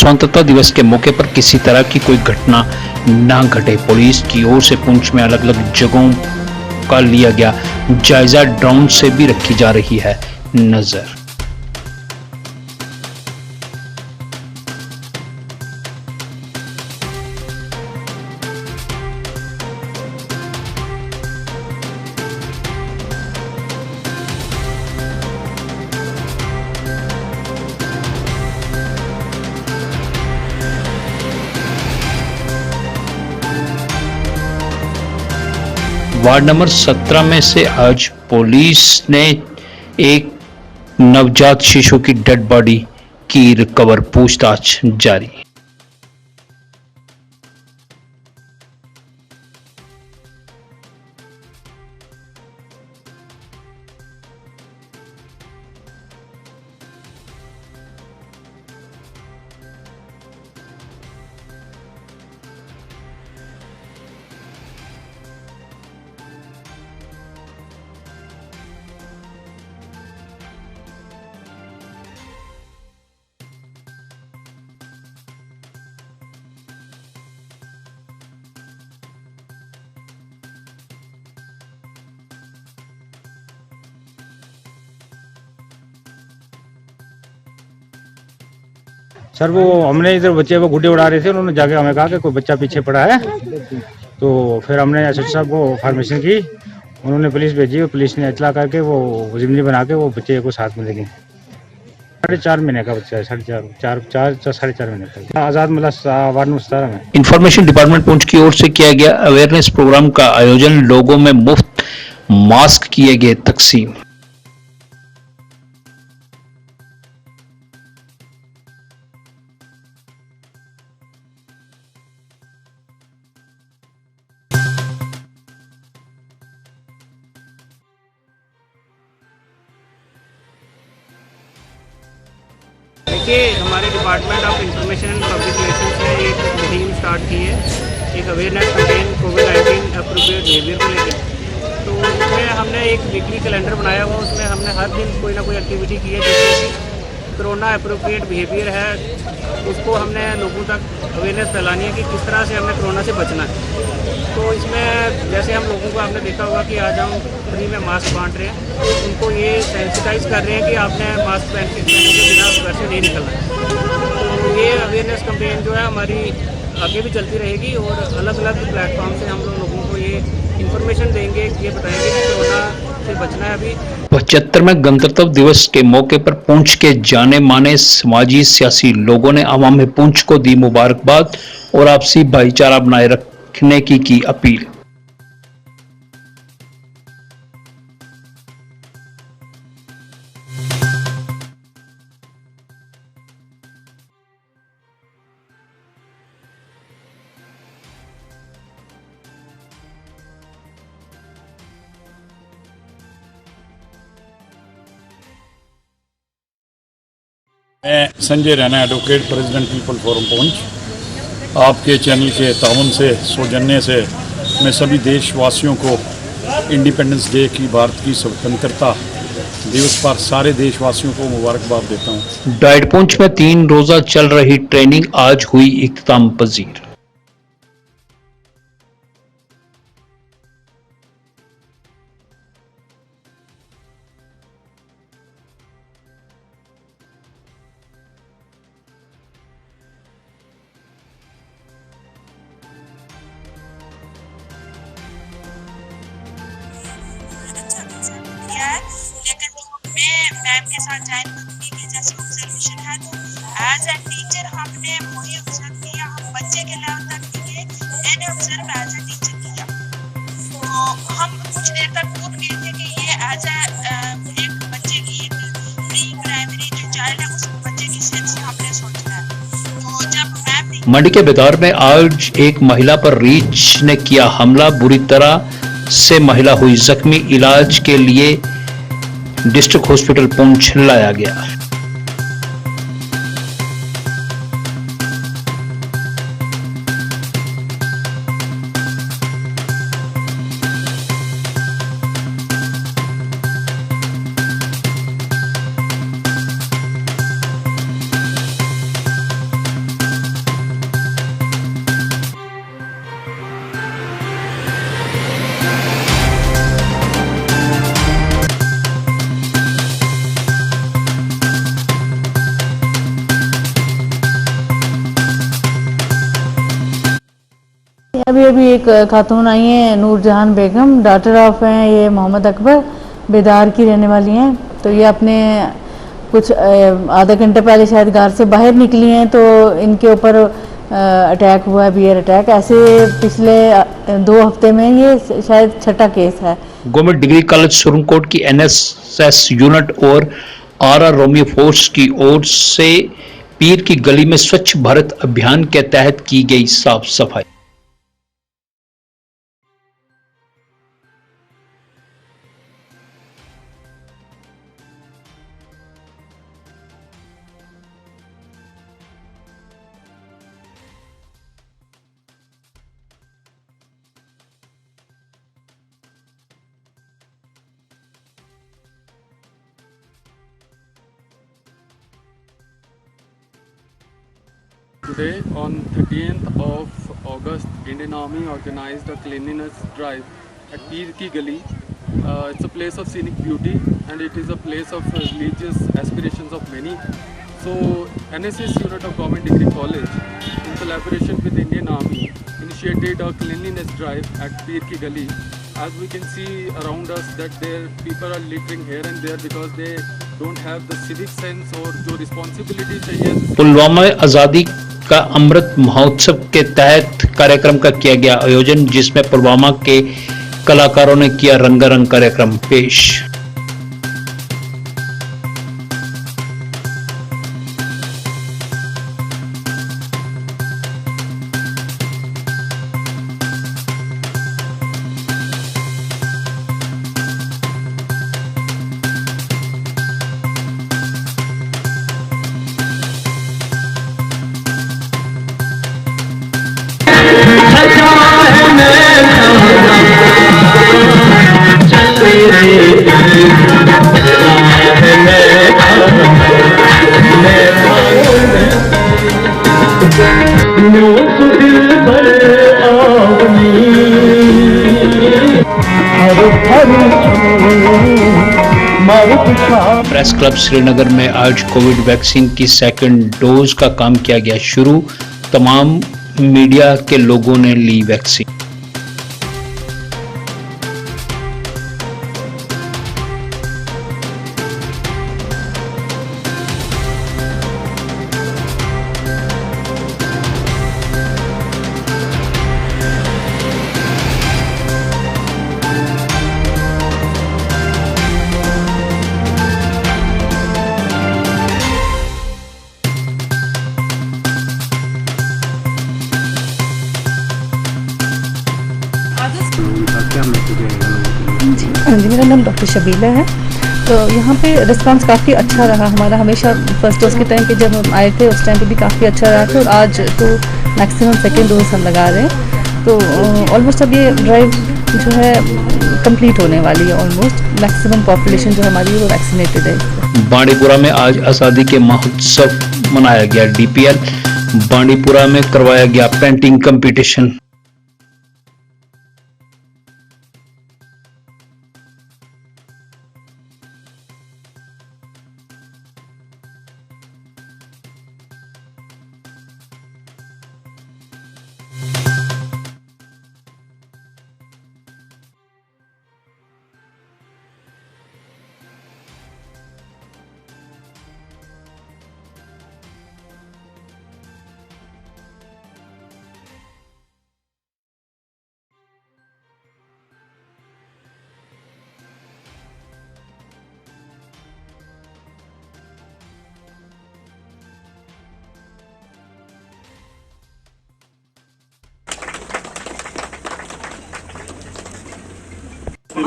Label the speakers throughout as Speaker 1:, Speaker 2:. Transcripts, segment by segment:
Speaker 1: स्वतंत्रता दिवस के मौके पर किसी तरह की कोई घटना न घटे, पुलिस की ओर से पुंछ में अलग अलग जगहों का लिया गया जायजा, ड्रोन से भी रखी जा रही है नजर। वार्ड नंबर 17 में से आज पुलिस ने एक नवजात शिशु की डेड बॉडी की रिकवर, पूछताछ जारी।
Speaker 2: सर वो हमने इधर बच्चे वो गुड्डे उड़ा रहे थे, उन्होंने जाके हमें कहा कि कोई बच्चा पीछे पड़ा है, तो फिर हमने एसएसपी साहब को फॉर्मेशन की, उन्होंने पुलिस भेजी, पुलिस ने इतला करके वो जिम्मेदारी बना के वो बच्चे को साथ में लेके 4.5 महीने का बच्चा है, 4.5 महीने का, आज़ाद मतलब वार्ड नंबर 17 में।
Speaker 1: इंफॉर्मेशन डिपार्टमेंट पुंछ की ओर से किया गया अवेयरनेस प्रोग्राम का आयोजन, लोगों में मुफ्त मास्क किए गए तकसीम।
Speaker 3: देखिए, हमारे department of information and public relations ने एक मुहिम स्टार्ट की है, एक अवेयरनेस कैंपेन कोविड-19 अप्रोप्रिएट बिहेवियर को लेकर। तो उसमें हमने एक वीकली कैलेंडर बनाया हुआ, उसमें हमने हर दिन कोई ना कोई एक्टिविटी की है, जैसे कि कोरोना अप्रोप्रिएट बिहेवियर है, उसको हमने लोगों तक अवेयरनेस फैलानी है कि किस तरह से हमें कोरोना से बचना है। तो इसमें जैसे हम लोगों को आपने देखा होगा कि आज हम फ्री में मास्क बांट रहे हैं, उनको ये सेंसिटाइज कर रहे हैं कि आपने मास्क पहने के बिना घर से नहीं निकलना है। तो ये अवेयरनेस कैंपेन जो है हमारी आगे भी चलती रहेगी और अलग अलग प्लेटफॉर्म से हम लोगों को ये इन्फॉर्मेशन देंगे, ये बताएंगे कि कोरोना से बचना है। अभी
Speaker 1: 75वें गणतंत्र दिवस के मौके पर पुंछ के जाने माने समाजी सियासी लोगों ने आवाम में पुंछ को दी मुबारकबाद और आपसी भाईचारा बनाए रखने की अपील।
Speaker 4: मैं Sanjay Raina, advocate, president people forum Poonch. आपके चैनल के ताउन से, सौजन्य से मैं सभी देशवासियों को इंडिपेंडेंस डे की, भारत की स्वतंत्रता दिवस पर सारे देशवासियों को मुबारकबाद देता हूँ।
Speaker 1: डाइट पुंछ में 3 रोजा चल रही ट्रेनिंग आज हुई इख्तिताम पजीर।
Speaker 5: लेकिन मैं मैम के साथ ज्वाइन की जैसे ऑब्जर्वेशन है, तो एज ए टीचर हमने वही ऑब्जर्व किया, हम बच्चे के लेवल तक किए, मैंने ऑब्जर्व एज ए टीचर किया। तो हम कुछ देर तक टूट गए थे कि ये एज ए एक बच्चे की, एक प्री प्राइमरी जो चाइल्ड है, उस बच्चे की सेंस से हमने सोचना है। तो जब मैम
Speaker 1: मंडी के बेदार में आज एक महिला पर रीछ ने किया हमला, बुरी तरह से महिला हुई जख्मी, इलाज के लिए डिस्ट्रिक्ट हॉस्पिटल पुंछ लाया गया।
Speaker 6: अभी अभी एक खातून आई हैं नूरजहान बेगम, डॉटर ऑफ हैं ये मोहम्मद अकबर, बेदार की रहने वाली हैं। तो ये अपने कुछ आधा घंटे पहले शायद घर से बाहर निकली हैं तो इनके ऊपर अटैक हुआ है, बियर अटैक। ऐसे पिछले 2 हफ्ते में ये शायद छठा केस है।
Speaker 1: गवर्नमेंट डिग्री कॉलेज सुरनकोट की एनएसएस यूनिट और आरआर रोमियो फोर्स की ओर से पीर की गली में स्वच्छ भारत अभियान के तहत की गई साफ सफाई।
Speaker 7: Today, on 13th of August, Indian Army organized a cleanliness drive at Peer Ki Gali. It's a place of scenic beauty and it is a place of religious aspirations of many. So, NSS unit of Government Degree College, in collaboration with Indian Army, initiated a cleanliness drive at Peer Ki Gali. As we can see around us that there people are littering here and there because they don't have the civic sense और जो responsibility चाहिए।
Speaker 1: पुलवामा में आज़ादी का अमृत महोत्सव के तहत कार्यक्रम का किया गया आयोजन, जिसमें पुलवामा के कलाकारों ने किया रंगारंग कार्यक्रम पेश। प्रेस क्लब श्रीनगर में आज कोविड वैक्सीन की सेकंड डोज का काम किया गया शुरू। तमाम मीडिया के लोगों ने ली वैक्सीन।
Speaker 8: जी, मेरा नाम डॉक्टर शबीला है। तो यहाँ पे रिस्पांस काफ़ी अच्छा रहा हमारा। हमेशा फर्स्ट डोज के टाइम पे जब हम आए थे उस टाइम पे भी काफ़ी अच्छा रहा था और आज तो मैक्सिमम सेकेंड डोज हम लगा रहे हैं। तो ऑलमोस्ट अब ये ड्राइव जो है कंप्लीट होने वाली है। ऑलमोस्ट मैक्सिमम पॉपुलेशन जो हमारी है वो वैक्सीनेटेड है।
Speaker 1: बांडीपुरा में आज आज़ादी के महोत्सव मनाया गया। डीपीएल बांडीपुरा में करवाया गया पेंटिंग कंपटीशन।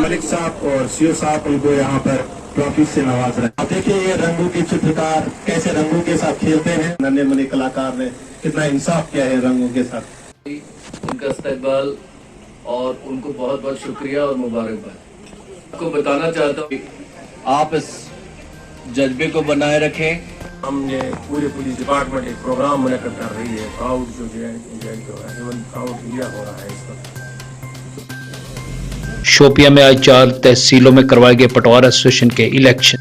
Speaker 9: मलिक साहब और सीओ साहब उनको यहाँ पर ट्रॉफी से नवाज रहे हैं। देखिए ये रंगों के चित्रकार कैसे रंगों के साथ खेलते हैं। नन्हे मुन्ने कलाकार ने कितना इंसाफ किया है रंगों के साथ।
Speaker 10: उनका इस्तकबाल और उनको बहुत बहुत शुक्रिया और मुबारकबाद। आपको बताना चाहता हूँ आप इस जज्बे को बनाए रखें।
Speaker 9: हम ये पूरे पुलिस डिपार्टमेंट एक प्रोग्राम मुनक़्क़द कर रही है। प्राउड जो है प्राउड इंडिया हो रहा है इस वक्त।
Speaker 1: शोपियां में आज 4 तहसीलों में करवाए गए पटवार एसोसिएशन के इलेक्शन।